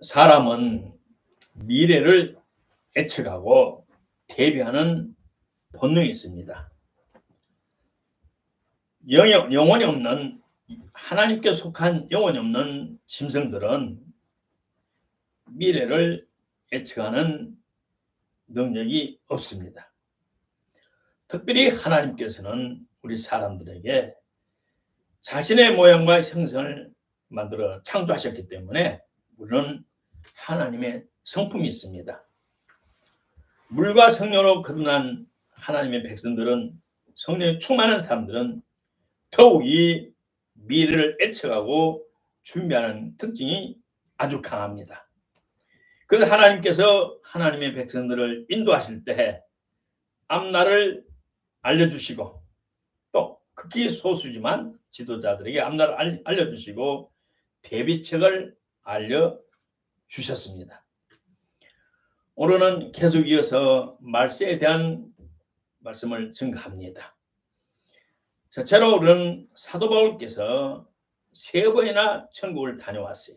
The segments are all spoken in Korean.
사람은 미래를 예측하고 대비하는 본능이 있습니다. 영혼이 없는, 하나님께 속한 영혼이 없는 짐승들은 미래를 예측하는 능력이 없습니다. 특별히 하나님께서는 우리 사람들에게 자신의 모양과 형상을 만들어 창조하셨기 때문에 우리는 하나님의 성품이 있습니다. 물과 성령으로 거듭난 하나님의 백성들은, 성령이 충만한 사람들은 더욱이 미래를 예측하고 준비하는 특징이 아주 강합니다. 그래서 하나님께서 하나님의 백성들을 인도하실 때 앞날을 알려주시고, 또 극히 소수지만 지도자들에게 앞날을 알려주시고 대비책을 알려주셨습니다. 오늘은 계속 이어서 말세에 대한 말씀을 증거합니다. 첫째로 우리는 사도 바울께서 3번이나 천국을 다녀왔어요.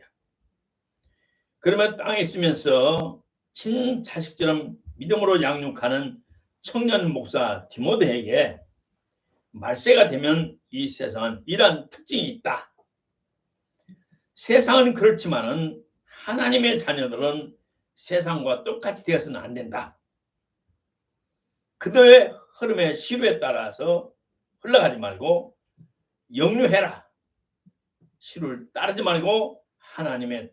그러면 땅에 있으면서 친자식처럼 믿음으로 양육하는 청년 목사 디모데에게 말세가 되면 이 세상은 이러한 특징이 있다. 세상은 그렇지만은 하나님의 자녀들은 세상과 똑같이 되어서는 안 된다. 그들의 흐름의 시류에 따라서 흘러가지 말고 역류해라. 시류를 따르지 말고 하나님의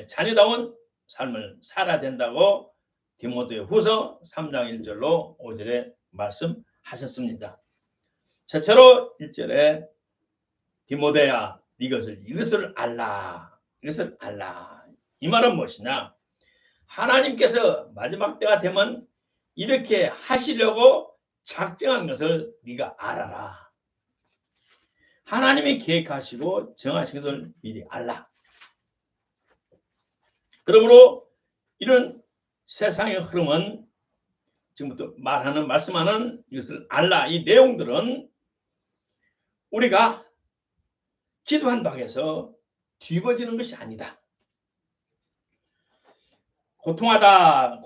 자녀다운 삶을 살아야 된다고 디모데후서 3장 1절로 5절에 말씀하셨습니다. 첫째로 1절에 디모데야 이것을 알라. 이것을 알라. 이 말은 무엇이냐? 하나님께서 마지막 때가 되면 이렇게 하시려고 작정한 것을 네가 알아라. 하나님이 계획하시고 정하신 것을 미리 알라. 그러므로 이런 세상의 흐름은, 지금부터 말씀하는 이것을 알라. 이 내용들은 우리가 기도한다고 해서 뒤집어지는 것이 아니다. 고통한다.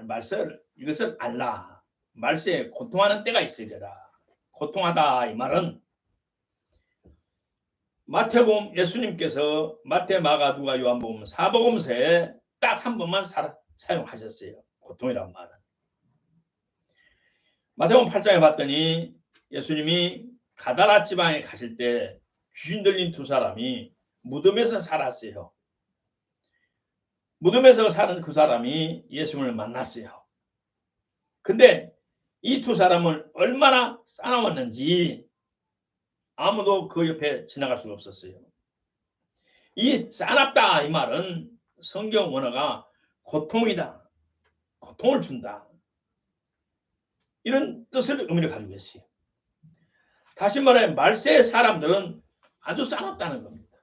말세 이것을 알라. 말세에 고통하는 때가 있으리라. 고통하다 이 말은 마태복음, 예수님께서 마태, 마가, 누가, 요한복음 4복음서에 딱 한 번만 사용하셨어요. 고통이란 말은. 마태복음 8장에 봤더니 예수님이 가다라 지방에 가실 때 귀신 들린 2사람이 무덤에서 살았어요. 무덤에서 사는 그 사람이 예수님을 만났어요. 근데 이 2사람을 얼마나 싸나웠는지 아무도 그 옆에 지나갈 수가 없었어요. 이 싸납다 이 말은 성경 원어가 고통이다. 고통을 준다. 이런 뜻을 의미를 가지고 있어요. 다시 말해 말세의 사람들은 아주 싸납다는 겁니다.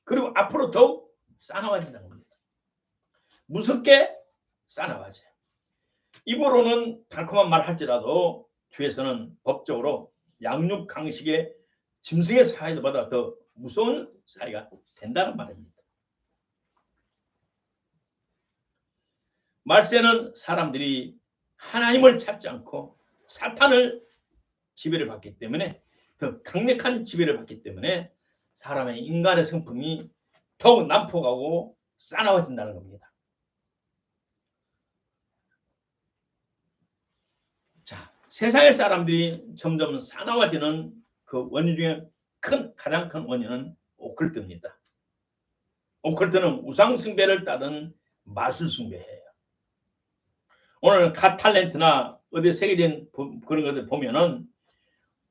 그리고 앞으로 더욱 싸나워진다는 겁니다. 무섭게 싸나워져요. 입으로는 달콤한 말 할지라도 뒤에서는 법적으로 양육 강식의 짐승의 사이보다 더 무서운 사이가 된다는 말입니다. 말세는 사람들이 하나님을 찾지 않고 사탄을 지배를 받기 때문에, 더 강력한 지배를 받기 때문에 사람의 인간의 성품이 더욱 난폭하고 싸나워진다는 겁니다. 자, 세상의 사람들이 점점 싸나워지는 그 원인 중에 가장 큰 원인은 오컬트입니다. 오컬트는 우상 숭배를 따른 마술 숭배예요. 오늘 갓탤런트나 어디 세계적인 그런 것들 보면은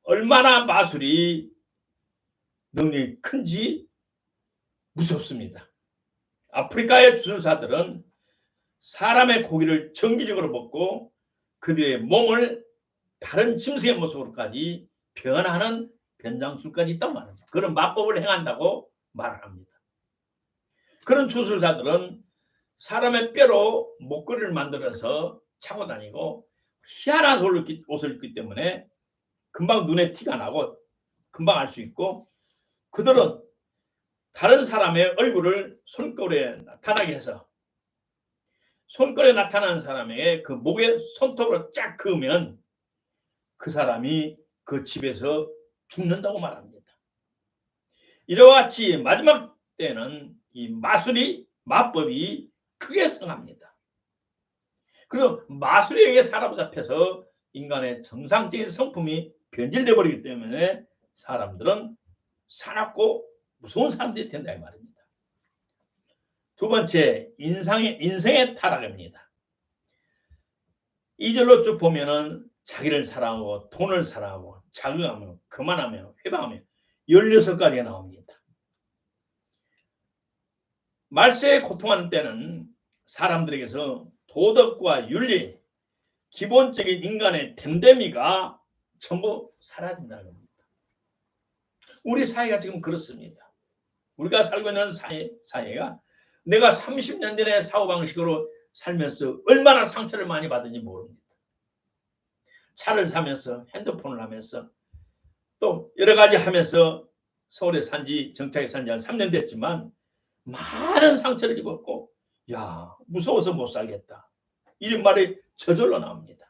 얼마나 마술이 능력이 큰지 무섭습니다. 아프리카의 주술사들은 사람의 고기를 정기적으로 먹고 그들의 몸을 다른 짐승의 모습으로까지 변화하는 변장술까지 있단 말이죠. 그런 마법을 행한다고 말을 합니다. 그런 주술사들은 사람의 뼈로 목걸이를 만들어서 차고 다니고 희한한 옷을 입기 때문에 금방 눈에 티가 나고 금방 알 수 있고, 그들은 다른 사람의 얼굴을 손거리에 나타나게 해서 손거리에 나타나는 사람에게 그 목에 손톱으로 쫙 그으면 그 사람이 그 집에서 죽는다고 말합니다. 이와 같이 마지막 때는 이 마술이 크게 성합니다. 그리고 마술에게 사로잡혀서 인간의 정상적인 성품이 변질되어 버리기 때문에 사람들은 사납고 무서운 사람들이 된다 이 말입니다. 두 번째, 인생의 타락입니다. 2절로 쭉 보면은 자기를 사랑하고 돈을 사랑하고 자극하며 그만하며 회방하며 16가지가 나옵니다. 말세에 고통하는 때는 사람들에게서 도덕과 윤리, 기본적인 인간의 됨됨이가 전부 사라진다는 겁니다. 우리 사회가 지금 그렇습니다. 우리가 살고 있는 사회가 내가 30년 전에 사고방식으로 살면서 얼마나 상처를 많이 받은지 모릅니다. 차를 사면서 핸드폰을 하면서 또 여러 가지 하면서 서울에 정착에 산지 한 3년 됐지만 많은 상처를 입었고 야 무서워서 못 살겠다 이런 말이 저절로 나옵니다.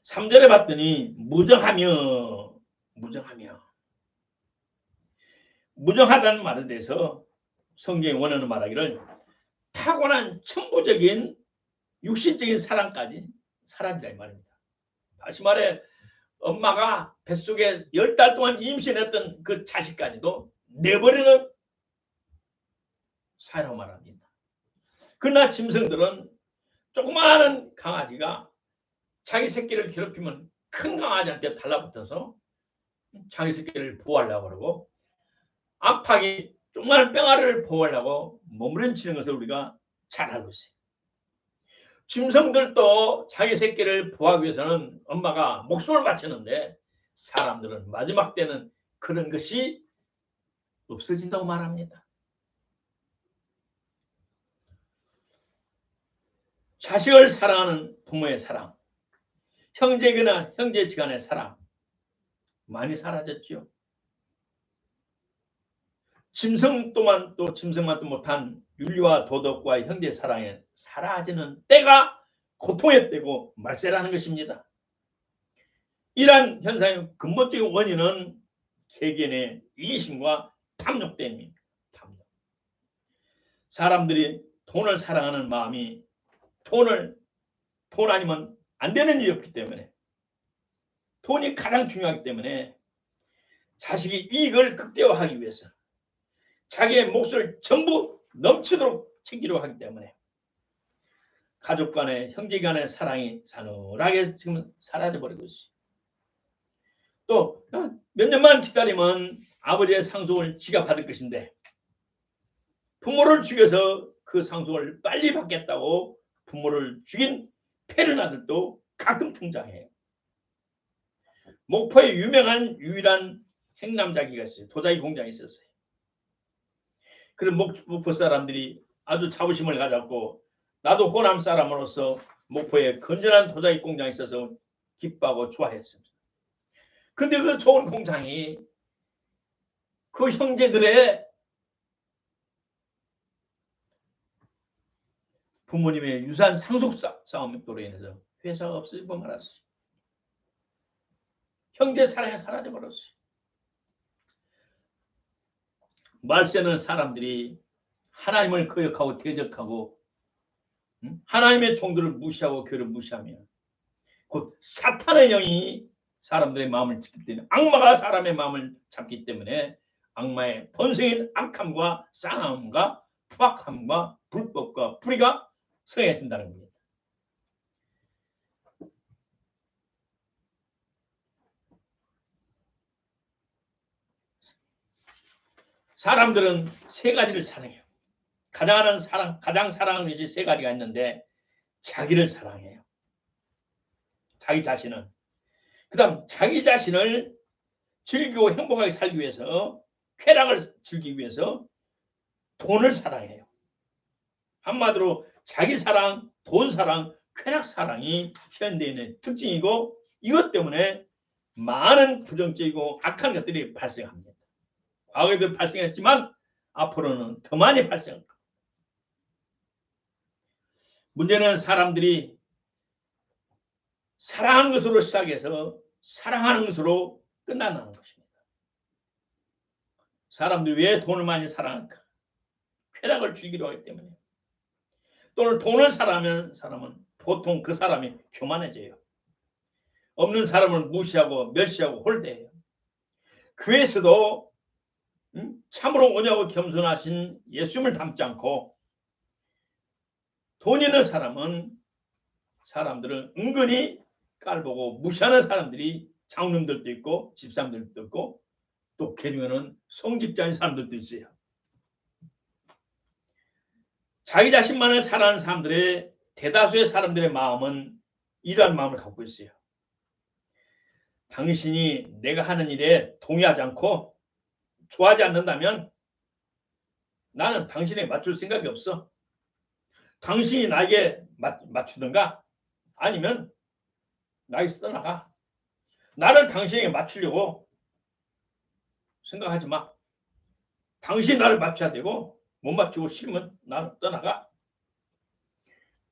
3절에 봤더니 무정하다는 말에 대해서 성경이 원하는 말하기를 타고난 천부적인 육신적인 사랑까지 사라지다 이 말입니다. 다시 말해 엄마가 뱃속에 10달 동안 임신했던 그 자식까지도 내버리는 사회라고 말합니다. 그러나 짐승들은 조그마한 강아지가 자기 새끼를 괴롭히면 큰 강아지한테 달라붙어서 자기 새끼를 보호하려고 그러고 암탉이 조그마한 뺑아리를 보호하려고 몸부림치는 것을 우리가 잘 알고 있어요. 짐승들도 자기 새끼를 보호하기 위해서는 엄마가 목숨을 바치는데 사람들은 마지막 때는 그런 것이 없어진다고 말합니다. 자식을 사랑하는 부모의 사랑, 형제나 형제지간의 사랑 많이 사라졌죠. 짐승만도 못한 윤리와 도덕과 형제 사랑에 사라지는 때가 고통의 때고 말세라는 것입니다. 이러한 현상의 근본적인 원인은 개개인의 이기심과 탐욕 때문입니다. 탐욕. 사람들이 돈을 사랑하는 마음이 돈 아니면 안 되는 일이 없기 때문에 돈이 가장 중요하기 때문에 자식이 이익을 극대화하기 위해서 자기의 몫을 전부 넘치도록 챙기려고 하기 때문에 가족 간의 형제 간의 사랑이 사늘하게 지금 사라져버리고 있어요. 또 몇 년만 기다리면 아버지의 상속을 지가 받을 것인데 부모를 죽여서 그 상속을 빨리 받겠다고 부모를 죽인 패른 아들도 가끔 등장해요. 목포에 유명한 유일한 행남자기가 있어요. 도자기 공장이 있었어요. 그런 목포 사람들이 아주 자부심을 가졌고 나도 호남 사람으로서 목포에 건전한 도자기 공장이 있어서 기뻐하고 좋아했습니다. 근데 그 좋은 공장이 그 형제들의 부모님의 유산 상속 싸움으로 인해서 회사가 없어지고 말았어요. 형제 사랑이 사라져버렸어요. 말세는 사람들이 하나님을 거역하고 대적하고 하나님의 종들을 무시하고 교를 무시하며 곧 사탄의 영이 사람들의 마음을 잡기 때문에 악마가 사람의 마음을 잡기 때문에 악마의 본성인 악함과 쌍함과 투악함과 불법과 불의가 성행해진다는 겁니다. 사람들은 세 가지를 사랑해요. 가장 사랑하는 것이 세 가지가 있는데 자기를 사랑해요. 자기 자신은. 그 다음 자기 자신을 즐기고 행복하게 살기 위해서 쾌락을 즐기기 위해서 돈을 사랑해요. 한마디로 자기 사랑, 돈 사랑, 쾌락 사랑이 현대인의 특징이고 이것 때문에 많은 부정적이고 악한 것들이 발생합니다. 과거에도 발생했지만 앞으로는 더 많이 발생할 겁니다. 문제는 사람들이 사랑하는 것으로 시작해서 사랑하는 것으로 끝난다는 것입니다. 사람들이 왜 돈을 많이 사랑할까? 쾌락을 즐기려 하기 때문에. 또는 돈을 사랑하면 사람은 보통 그 사람이 교만해져요. 없는 사람을 무시하고 멸시하고 홀대해요. 교회에서도 참으로 온유하고 겸손하신 예수님을 닮지 않고 돈 있는 사람은 사람들을 은근히 깔보고 무시하는 사람들이 장로님들도 있고 집사님들도 있고 또 개중에는 성직자인 사람들도 있어요. 자기 자신만을 사랑하는 사람들의 대다수의 사람들의 마음은 이러한 마음을 갖고 있어요. 당신이 내가 하는 일에 동의하지 않고 좋아하지 않는다면 나는 당신에 맞출 생각이 없어. 당신이 나에게 맞추든가 아니면 나에게서 떠나가. 나를 당신에게 맞추려고 생각하지 마. 당신이 나를 맞춰야 되고 못 맞추고 싫으면 나를 떠나가.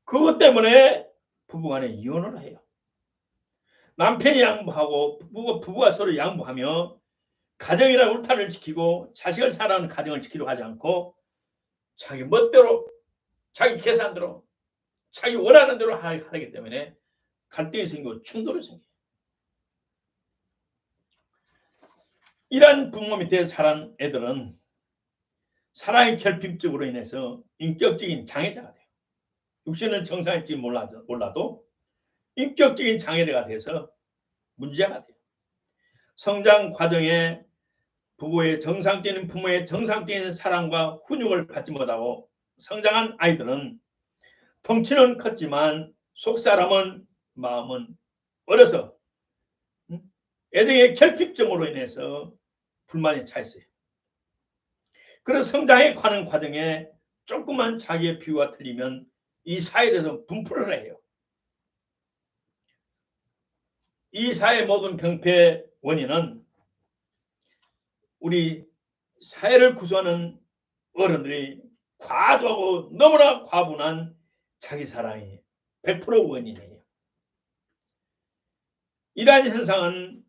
그것 때문에 부부간에 이혼을 해요. 남편이 양보하고 부부가 서로 양보하며 가정이라는 울타리를 지키고 자식을 사랑하는 가정을 지키려고 하지 않고 자기 멋대로 자기 계산대로 자기 원하는 대로 하기 때문에 갈등이 생기고 충돌이 생겨요. 이러한 부모 밑에 자란 애들은 사랑의 결핍적으로 인해서 인격적인 장애자가 돼요. 육신은 정상일지 몰라도 인격적인 장애가 돼서 문제가 돼요. 성장 과정에 부부의 정상적인 부모의 정상적인 사랑과 훈육을 받지 못하고 성장한 아이들은 덩치는 컸지만 속사람은 마음은 어려서 애정의 결핍증으로 인해서 불만이 차 있어요. 그래서 성장해 가는 과정에 조금만 자기의 비유가 틀리면 이 사회에 대해서 분풀을 해요. 이 사회 모든 병폐의 원인은 우리 사회를 구성하는 어른들이 과도하고 너무나 과분한 자기 사랑이 100% 원인이에요. 이러한 현상은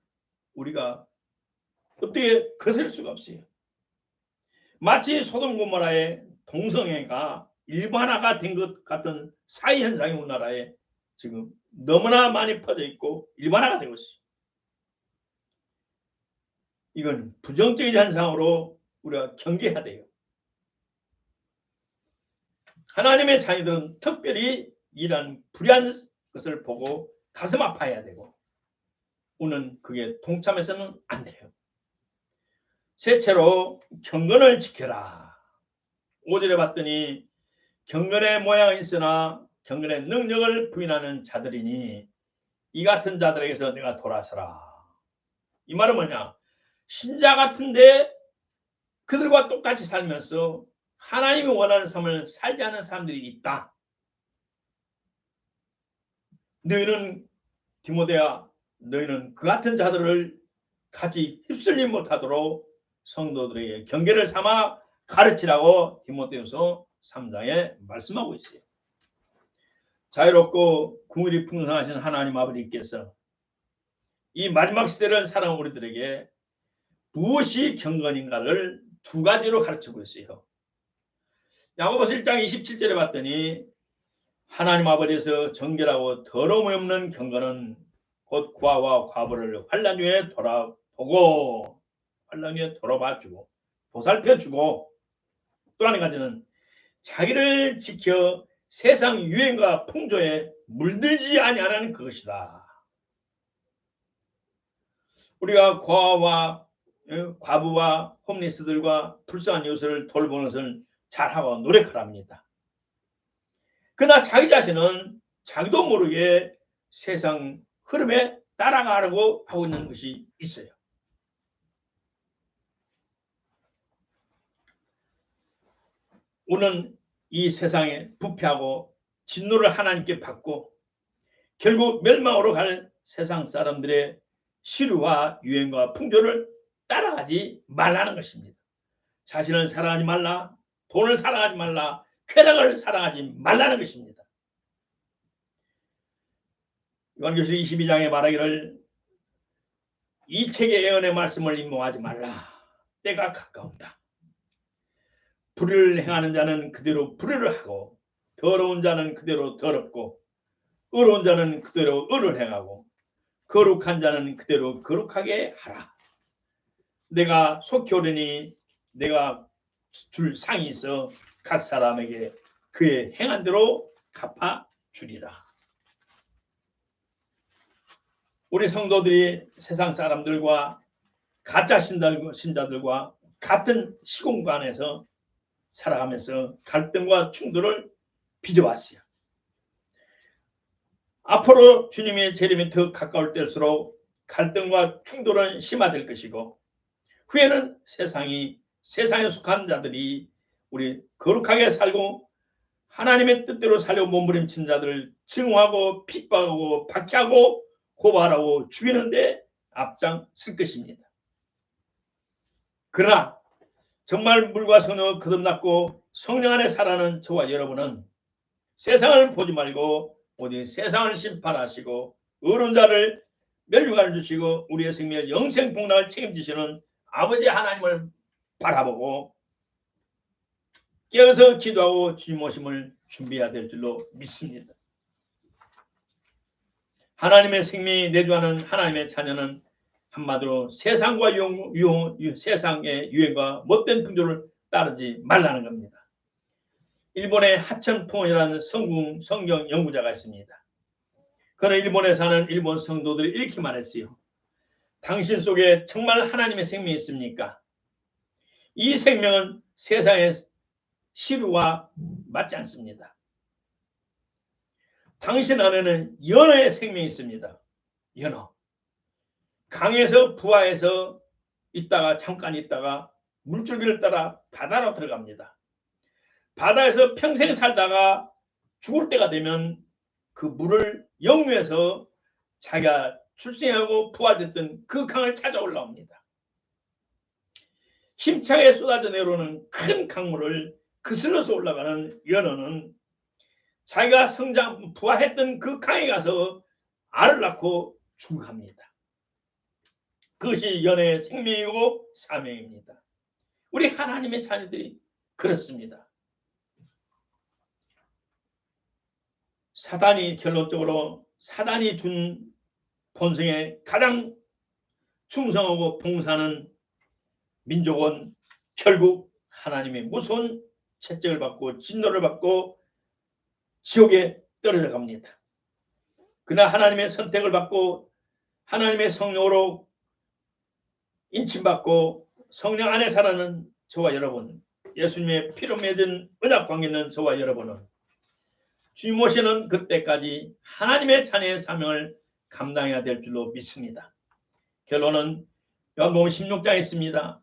우리가 어떻게 거슬 수가 없어요. 마치 소돔 고모라의 동성애가 일반화가 된 것 같은 사회 현상이 우리나라에 지금 너무나 많이 퍼져 있고 일반화가 되고 있어요. 이건 부정적인 현상으로 우리가 경계해야 돼요. 하나님의 자녀들은 특별히 이런 불의한 것을 보고 가슴 아파해야 되고 우리는 그게 동참해서는 안 돼요. 셋째로 경건을 지켜라. 5절에 봤더니 경건의 모양이 있으나 경건의 능력을 부인하는 자들이니 이 같은 자들에게서 내가 돌아서라. 이 말은 뭐냐? 신자 같은데 그들과 똑같이 살면서 하나님이 원하는 삶을 살지 않는 사람들이 있다. 너희는 디모데야, 너희는 그 같은 자들을 같이 휩쓸림 못하도록 성도들에게 경계를 삼아 가르치라고 디모데후서 3장에 말씀하고 있어요. 자유롭고 궁율이 풍성하신 하나님 아버지께서 이 마지막 시대를 살아온 우리들에게 무엇이 경건인가를 두 가지로 가르치고 있어요. 야고보서 1장 27절에 봤더니 하나님 아버지에서 정결하고 더러움이 없는 경건은 곧 구하와 과부를 환난 후에 돌아보고 환난 후에 돌아봐주고 보살펴주고 또 한 가지는 자기를 지켜 세상 유행과 풍조에 물들지 아니하는 그것이다. 우리가 과부와 홈리스들과 불쌍한 이웃을 돌보는 것을 잘하고 노력하랍니다. 그러나 자기 자신은 자기도 모르게 세상 흐름에 따라가려고 하고 있는 것이 있어요. 우리는 이 세상에 부패하고 진노를 하나님께 받고 결국 멸망으로 갈 세상 사람들의 시류와 유행과 풍조를 따라가지 말라는 것입니다. 자신을 사랑하지 말라, 돈을 사랑하지 말라, 쾌락을 사랑하지 말라는 것입니다. 요한계시록 22장에 말하기를 이 책의 예언의 말씀을 임몽하지 말라. 때가 가까운다. 불의를 행하는 자는 그대로 불의를 하고 더러운 자는 그대로 더럽고 의로운 자는 그대로 의를 행하고 거룩한 자는 그대로 거룩하게 하라. 내가 속히 오려니 내가 줄 상이 있어 각 사람에게 그의 행한 대로 갚아 주리라. 우리 성도들이 세상 사람들과 가짜 신자들과 같은 시공간에서 살아가면서 갈등과 충돌을 빚어왔어요. 앞으로 주님의 재림이 더 가까울 때일수록 갈등과 충돌은 심화될 것이고 후에는 세상에 속한 자들이 우리 거룩하게 살고 하나님의 뜻대로 살려고 몸부림친 자들을 증오하고 핍박하고 박해하고 고발하고 죽이는데 앞장설 것입니다. 그러나 정말 물과 성령을 거듭났고 성령 안에 살아가는 저와 여러분은 세상을 보지 말고 오직 세상을 심판하시고 의로운 자를 멸류관을 주시고 우리의 생명의 영생 복락을 책임지시는 아버지 하나님을 바라보고 깨어서 기도하고 주님 오심을 준비해야 될 줄로 믿습니다. 하나님의 생명이 내주하는 하나님의 자녀는 한마디로 세상과 세상의 유행과 못된 풍조를 따르지 말라는 겁니다. 일본의 하천풍원이라는 성경 연구자가 있습니다. 그는 일본에 사는 일본 성도들이 이렇게 말했어요. 당신 속에 정말 하나님의 생명이 있습니까? 이 생명은 세상의 시류와 맞지 않습니다. 당신 안에는 연어의 생명이 있습니다. 연어. 강에서 부하해서 잠깐 있다가 물줄기를 따라 바다로 들어갑니다. 바다에서 평생 살다가 죽을 때가 되면 그 물을 역류해서 자기가 출생하고 부화됐던 그 강을 찾아 올라옵니다. 힘차게 쏟아져 내려오는 큰 강물을 거슬러서 올라가는 연어는 자기가 부화했던 그 강에 가서 알을 낳고 죽어갑니다. 그것이 연애의 생명이고 사명입니다. 우리 하나님의 자녀들이 그렇습니다. 결론적으로 사단이 준 본성에 가장 충성하고 봉사하는 민족은 결국 하나님의 무서운 채찍을 받고 진노를 받고 지옥에 떨어져 갑니다. 그러나 하나님의 선택을 받고 하나님의 성령으로 인침받고 성령 안에 살아는 저와 여러분, 예수님의 피로 맺은 언약 관계 있는 저와 여러분은 주님 오시는 그때까지 하나님의 자녀의 사명을 감당해야 될 줄로 믿습니다. 결론은 요한복음 16장에 있습니다.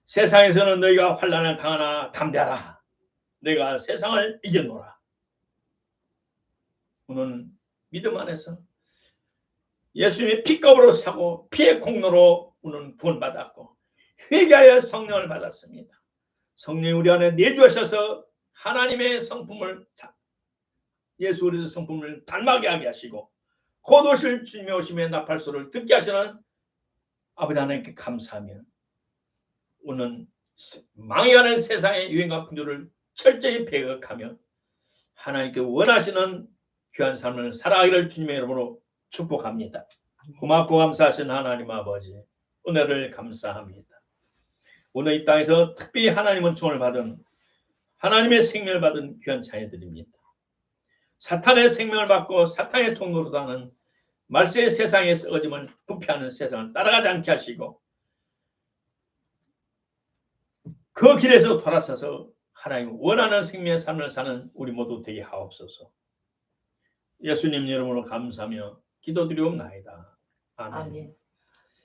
세상에서는 너희가 환난을 당하나 담대하라. 내가 세상을 이겨노라. 우리는 믿음 안에서 예수님의 피값으로 사고 피의 공로로 우리는 구원받았고 회개하여 성령을 받았습니다. 성령이 우리 안에 내주하셔서 하나님의 성품을 예수 그리스도 성품을 닮아게 하게 하시고 곧 오실 주님의 오심의 나팔소를 듣게 하시는 아버지 하나님께 감사하며 우리는 망해가는 세상의 유행과 풍조를 철저히 배격하며 하나님께 원하시는 귀한 삶을 살아가기를 주님의 이름으로 축복합니다. 고맙고 감사하신 하나님 아버지 은혜를 감사합니다. 오늘 이 땅에서 특별히 하나님 은총을 받은 하나님의 생명을 받은 귀한 자녀들입니다. 사탄의 생명을 받고 사탄의 총노릇 하는 말세의 세상에 썩어짐을 부패하는 세상을 따라가지 않게 하시고 그 길에서 돌아서서 하나님 원하는 생명의 삶을 사는 우리 모두 되게 하옵소서. 예수님 이름으로 감사하며 기도드리옵나이다. 아멘.